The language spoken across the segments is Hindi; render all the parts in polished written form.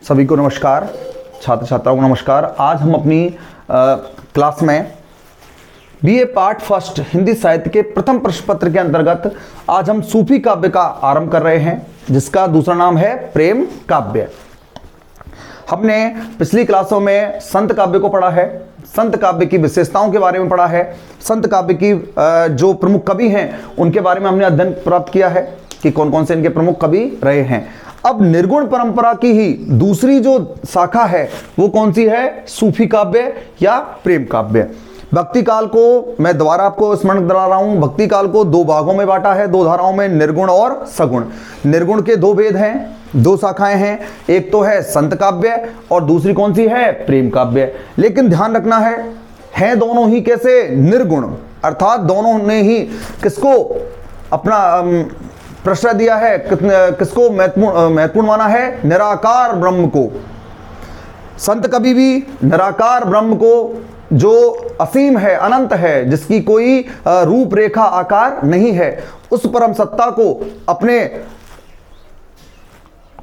सभी को नमस्कार, छात्र छात्राओं को नमस्कार। आज हम अपनी क्लास में बीए पार्ट फर्स्ट हिंदी साहित्य के प्रथम प्रश्न पत्र के अंतर्गत आज हम सूफी काव्य का आरंभ कर रहे हैं, जिसका दूसरा नाम है प्रेम काव्य। हमने पिछली क्लासों में संत काव्य को पढ़ा है, संत काव्य की विशेषताओं के बारे में पढ़ा है, संत काव्य की जो प्रमुख कवि हैं उनके बारे में हमने अध्ययन प्राप्त किया है कि कौन कौन से इनके प्रमुख कवि रहे हैं। अब निर्गुण परंपरा की ही दूसरी जो शाखा है वो कौन सी है? सूफी काव्य या प्रेम काव्य। भक्ति काल को मैं दोबारा आपको स्मरण करा रहा हूं, भक्ति काल को दो भागों में बांटा है, दो धाराओं में, निर्गुण और सगुण। निर्गुण के दो भेद हैं, दो शाखाएं हैं, एक तो है संत काव्य और दूसरी कौन सी है? प्रेम काव्य। लेकिन ध्यान रखना है दोनों ही कैसे? निर्गुण, अर्थात दोनों ने ही किसको अपना प्रश्रय दिया है, किसको महत्वपूर्ण माना है? निराकार ब्रह्म को। संत कभी भी निराकार ब्रह्म को, जो असीम है, अनंत है, जिसकी कोई रूपरेखा आकार नहीं है, उस परम सत्ता को अपने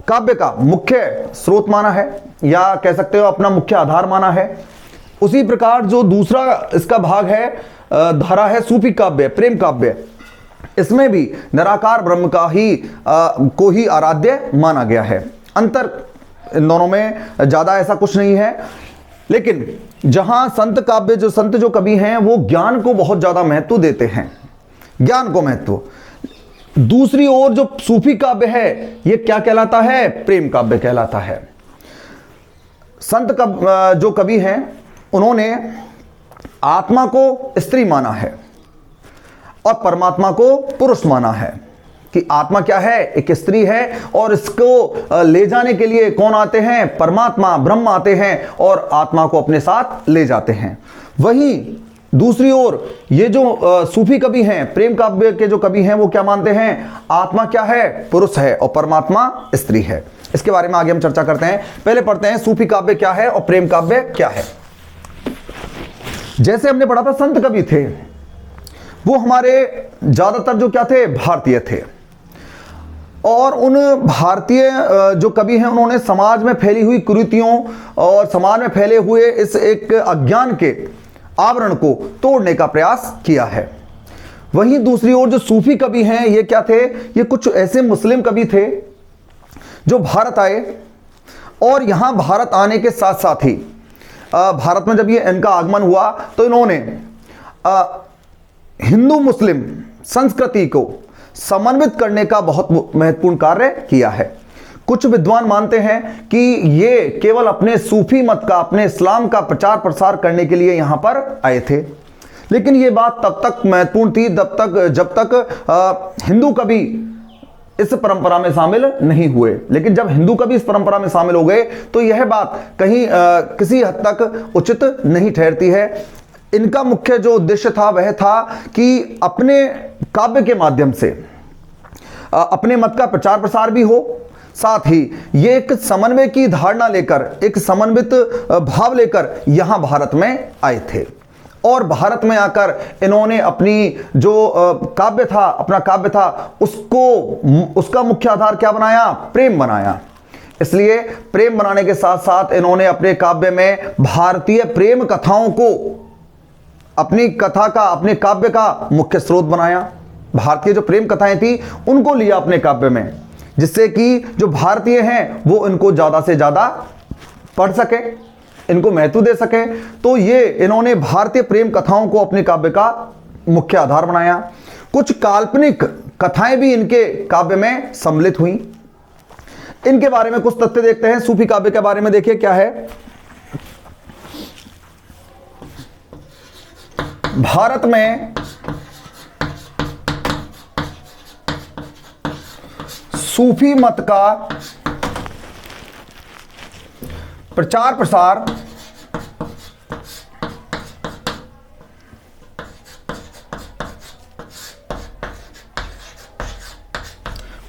काव्य का मुख्य स्रोत माना है, या कह सकते हो अपना मुख्य आधार माना है। उसी प्रकार जो दूसरा इसका भाग है, धारा है सूफी काव्य, प्रेम काव्य, इसमें भी निराकार ब्रह्म का ही को ही आराध्य माना गया है। अंतर इन दोनों में ज्यादा ऐसा कुछ नहीं है, लेकिन जहां संत काव्य, जो संत जो कवि हैं वो ज्ञान को बहुत ज्यादा महत्व देते हैं, ज्ञान को महत्व। दूसरी ओर जो सूफी काव्य है ये क्या कहलाता है? प्रेम काव्य कहलाता है। संत जो कवि हैं उन्होंने आत्मा को स्त्री माना है और परमात्मा को पुरुष माना है, कि आत्मा क्या है? एक स्त्री है, और इसको ले जाने के लिए कौन आते हैं? परमात्मा, ब्रह्म आते हैं और आत्मा को अपने साथ ले जाते हैं। वहीं दूसरी ओर ये जो सूफी कवि हैं, प्रेम काव्य के जो कवि हैं, वो क्या मानते हैं? आत्मा क्या है? पुरुष है और परमात्मा स्त्री है। इसके बारे में आगे हम चर्चा करते हैं। पहले पढ़ते हैं सूफी काव्य क्या है और प्रेम काव्य क्या है। जैसे हमने पढ़ा था, संत कवि थे वो हमारे ज्यादातर जो क्या थे? भारतीय थे। और उन भारतीय जो कवि हैं उन्होंने समाज में फैली हुई कुरीतियों और समाज में फैले हुए इस एक अज्ञान के आवरण को तोड़ने का प्रयास किया है। वहीं दूसरी ओर जो सूफी कवि हैं ये क्या थे? ये कुछ ऐसे मुस्लिम कवि थे जो भारत आए, और यहां भारत आने के साथ साथ ही भारत में जब ये इनका आगमन हुआ तो इन्होंने हिंदू मुस्लिम संस्कृति को समन्वित करने का बहुत महत्वपूर्ण कार्य किया है। कुछ विद्वान मानते हैं कि ये केवल अपने सूफी मत का, अपने इस्लाम का प्रचार प्रसार करने के लिए यहां पर आए थे, लेकिन ये बात तब तक महत्वपूर्ण थी जब तक हिंदू कवि इस परंपरा में शामिल नहीं हुए। लेकिन जब हिंदू कवि इस परंपरा में शामिल हो गए तो यह बात कहीं किसी हद तक उचित नहीं ठहरती है। इनका मुख्य जो उद्देश्य था वह था कि अपने काव्य के माध्यम से अपने मत का प्रचार प्रसार भी हो, साथ ही ये एक समन्वय की धारणा लेकर, एक समन्वित भाव लेकर यहां भारत में आए थे। और भारत में आकर इन्होंने अपनी जो काव्य था, अपना काव्य था, उसका मुख्य आधार क्या बनाया? प्रेम बनाया। इसलिए प्रेम बनाने के साथ साथ इन्होंने अपने काव्य में भारतीय प्रेम कथाओं को अपनी कथा का, अपने काव्य का मुख्य स्रोत बनाया। भारतीय जो प्रेम कथाएं थी उनको लिया अपने काव्य में, जिससे कि जो भारतीय हैं वो इनको ज्यादा से ज्यादा पढ़ सके, इनको महत्व दे सके। तो ये इन्होंने भारतीय प्रेम कथाओं को अपने काव्य का मुख्य आधार बनाया। कुछ काल्पनिक कथाएं भी इनके काव्य में सम्मिलित हुई। इनके बारे में कुछ तथ्य देखते हैं। सूफी काव्य के बारे में देखिए क्या है। भारत में सूफी मत का प्रचार प्रसार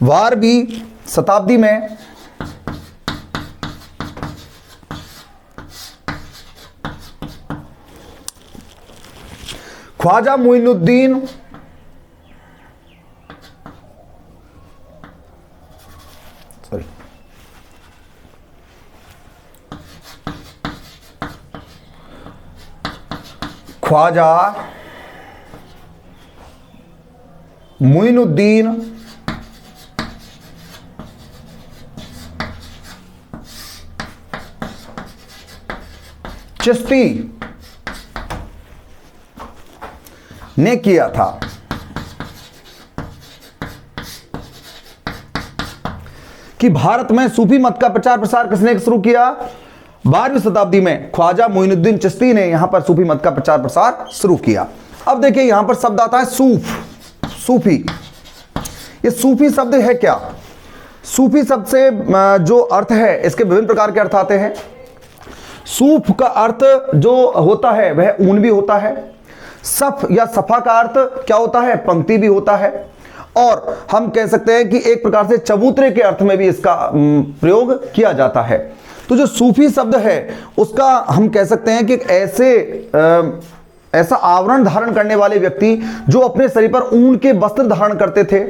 बारहवीं शताब्दी में ख्वाजा मुइनुद्दीन ख्वाजा मुइनुद्दीन चिश्ती ने किया था। कि भारत में सूफी मत का प्रचार प्रसार किसने शुरू किया? 12वीं शताब्दी में ख्वाजा मुइनुद्दीन चिश्ती ने यहां पर सूफी मत का प्रचार प्रसार शुरू किया। अब देखिए यहां पर शब्द आता है सूफी। ये सूफी शब्द है क्या? सूफी शब्द से जो अर्थ है, इसके विभिन्न प्रकार के अर्थ आते हैं। सूफ का अर्थ जो होता है वह ऊन भी होता है। सफ या सफा का अर्थ क्या होता है? पंक्ति भी होता है। और हम कह सकते हैं कि एक प्रकार से चबूतरे के अर्थ में भी इसका प्रयोग किया जाता है। तो जो सूफी शब्द है उसका हम कह सकते हैं कि ऐसा आवरण धारण करने वाले व्यक्ति जो अपने शरीर पर ऊन के वस्त्र धारण करते थे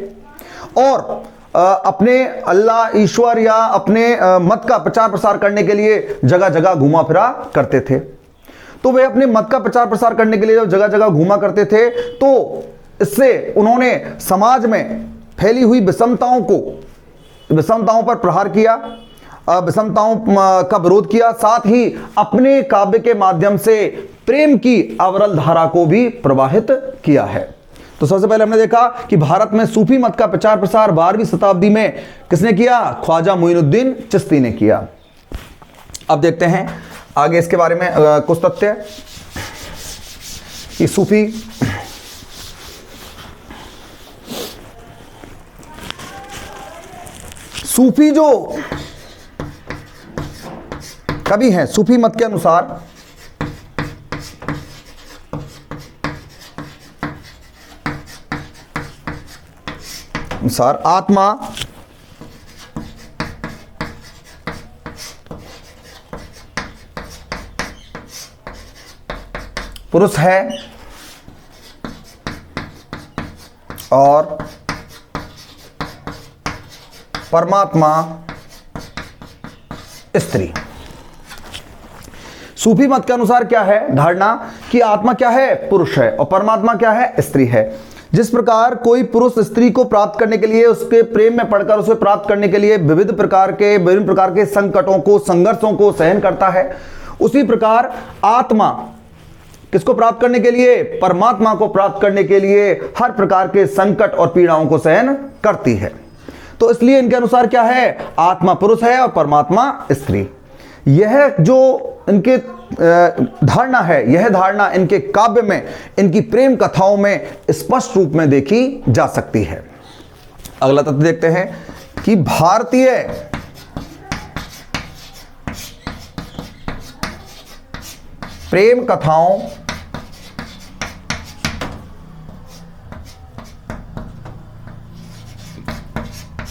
और अपने अल्लाह ईश्वर या अपने मत का प्रचार प्रसार करने के लिए जगह जगह घूमा फिरा करते थे। तो वे अपने मत का प्रचार प्रसार करने के लिए जब जगह जगह घूमा करते थे तो इससे उन्होंने समाज में फैली हुई विषमताओं पर प्रहार किया, विषमताओं का विरोध किया, साथ ही अपने काव्य के माध्यम से प्रेम की अविरल धारा को भी प्रवाहित किया है। तो सबसे पहले हमने देखा कि भारत में सूफी मत का प्रचार प्रसार 12वीं शताब्दी में किसने किया? ख्वाजा मुइनुद्दीन चिश्ती ने किया। अब देखते हैं आगे इसके बारे में कुछ तथ्य कि सूफी जो कवि हैं सूफी मत के अनुसार आत्मा पुरुष है और परमात्मा स्त्री। सूफी मत के अनुसार क्या है धारणा कि आत्मा क्या है? पुरुष है और परमात्मा क्या है? स्त्री है। जिस प्रकार कोई पुरुष स्त्री को प्राप्त करने के लिए उसके प्रेम में पड़कर उसे प्राप्त करने के लिए विभिन्न प्रकार के संकटों को संघर्षों को सहन करता है, उसी प्रकार आत्मा किसको प्राप्त करने के लिए? परमात्मा को प्राप्त करने के लिए हर प्रकार के संकट और पीड़ाओं को सहन करती है। तो इसलिए इनके अनुसार क्या है? आत्मा पुरुष है और परमात्मा स्त्री। यह जो इनके धारणा है, यह धारणा इनके काव्य में, इनकी प्रेम कथाओं में स्पष्ट रूप में देखी जा सकती है। अगला तथ्य देखते हैं कि भारतीय प्रेम कथाओं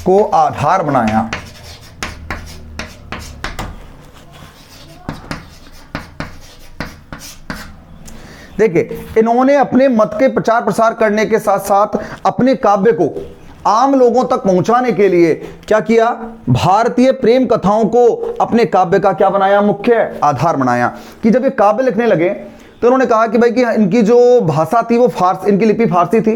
को आधार बनाया। देखिए इन्होंने अपने मत के प्रचार प्रसार करने के साथ साथ अपने काव्य को आम लोगों तक पहुंचाने के लिए क्या किया? भारतीय प्रेम कथाओं को अपने काव्य का क्या बनाया? मुख्य आधार बनाया। कि जब ये काव्य लिखने लगे तो उन्होंने कहा कि भाई कि इनकी जो भाषा थी वो इनकी लिपि फारसी थी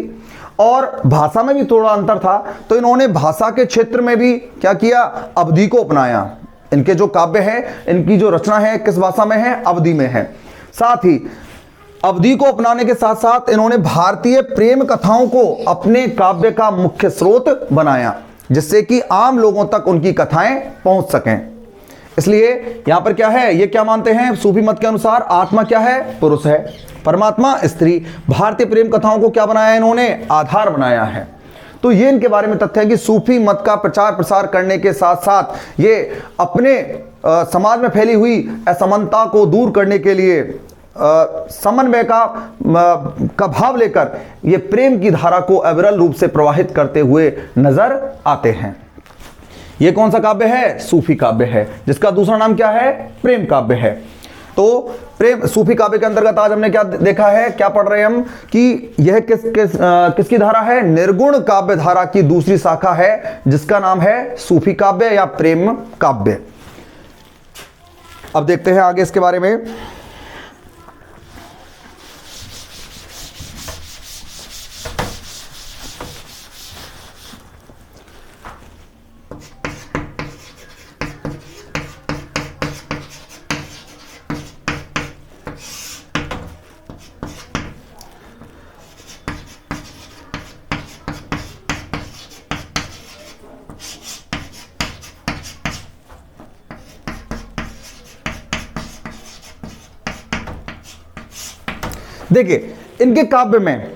और भाषा में भी थोड़ा अंतर था, तो इन्होंने भाषा के क्षेत्र में भी क्या किया? अवधी को अपनाया। इनके जो काव्य है, इनकी जो रचना है किस भाषा में है? अवधी में है। साथ ही अवधी को अपनाने के साथ साथ इन्होंने भारतीय प्रेम कथाओं को अपने काव्य का मुख्य स्रोत बनाया, जिससे कि आम लोगों तक उनकी कथाएं पहुंच सकें। इसलिए यहां पर क्या है? ये क्या मानते हैं सूफी मत के अनुसार? आत्मा क्या है? पुरुष है, परमात्मा स्त्री। भारतीय प्रेम कथाओं को क्या बनाया इन्होंने? आधार बनाया है। तो ये इनके बारे में तथ्य है कि सूफी मत का प्रचार प्रसार करने के साथ साथ ये अपने समाज में फैली हुई असमानता को दूर करने के लिए समन्वय का भाव लेकर ये प्रेम की धारा को अविरल रूप से प्रवाहित करते हुए नजर आते हैं। ये कौन सा काव्य है? सूफी काव्य है, जिसका दूसरा नाम क्या है? प्रेम काव्य है। तो प्रेम सूफी काव्य के अंतर्गत आज हमने क्या देखा है, क्या पढ़ रहे हैं हम कि यह किसकी धारा है? निर्गुण काव्य धारा की दूसरी शाखा है, जिसका नाम है सूफी काव्य या प्रेम काव्य। अब देखते हैं आगे इसके बारे में देखिए इनके काव्य में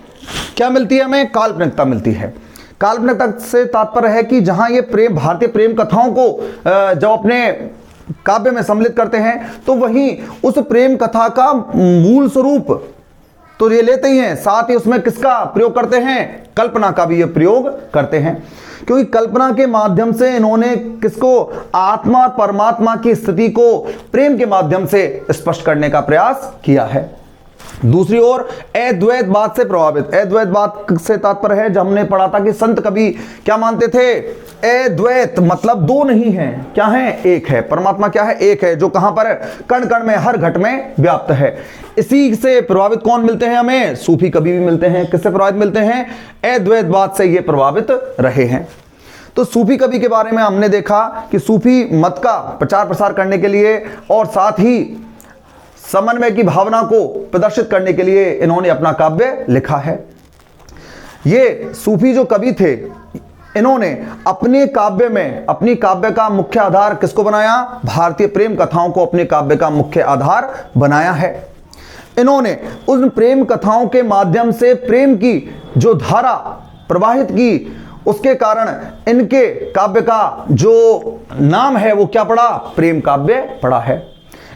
क्या मिलती है हमें? काल्पनिकता मिलती है। काल्पनिकता से तात्पर्य है कि जहां ये प्रेम, भारतीय प्रेम कथाओं को जब अपने काव्य में सम्मिलित करते हैं तो वहीं उस प्रेम कथा का मूल स्वरूप तो ये लेते ही हैं, साथ ही उसमें किसका प्रयोग करते हैं? कल्पना का भी ये प्रयोग करते हैं, क्योंकि कल्पना के माध्यम से इन्होंने किसको? आत्मा और परमात्मा की स्थिति को प्रेम के माध्यम से स्पष्ट करने का प्रयास किया है। दूसरी ओर अद्वैतवाद से प्रभावित, अद्वैतवाद से तात्पर्य है, जब हमने पढ़ा था कि संत कवि क्या मानते थे? अद्वैत मतलब दो नहीं है, क्या है? एक है। परमात्मा क्या है? एक है, जो कहां पर? कण कण में, हर घट में व्याप्त है। इसी से प्रभावित कौन मिलते हैं हमें? सूफी कवि भी मिलते हैं। किससे प्रभावित मिलते हैं? अद्वैतवाद से ये प्रभावित रहे हैं। तो सूफी कवि के बारे में हमने देखा कि सूफी मत का प्रचार प्रसार करने के लिए और साथ ही समन्वय की भावना को प्रदर्शित करने के लिए इन्होंने अपना काव्य लिखा है। ये सूफी जो कवि थे, इन्होंने अपने काव्य में अपनी काव्य का मुख्य आधार किसको बनाया? भारतीय प्रेम कथाओं को अपने काव्य का मुख्य आधार बनाया है। इन्होंने उन प्रेम कथाओं के माध्यम से प्रेम की जो धारा प्रवाहित की, उसके कारण इनके काव्य का जो नाम है वो क्या पड़ा? प्रेम काव्य पड़ा है।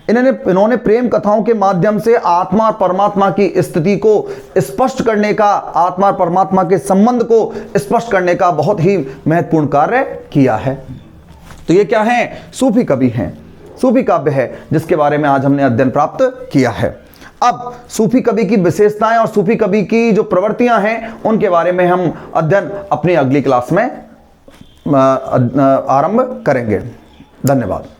इन्होंने प्रेम कथाओं के माध्यम से आत्मा और परमात्मा की स्थिति को स्पष्ट करने का, आत्मा और परमात्मा के संबंध को स्पष्ट करने का बहुत ही महत्वपूर्ण कार्य किया है। तो ये क्या है? सूफी कवि हैं, सूफी काव्य है, जिसके बारे में आज हमने अध्ययन प्राप्त किया है। अब सूफी कवि की विशेषताएं और सूफी कवि की जो प्रवृत्तियां हैं, उनके बारे में हम अध्ययन अपनी अगली क्लास में आरंभ करेंगे। धन्यवाद।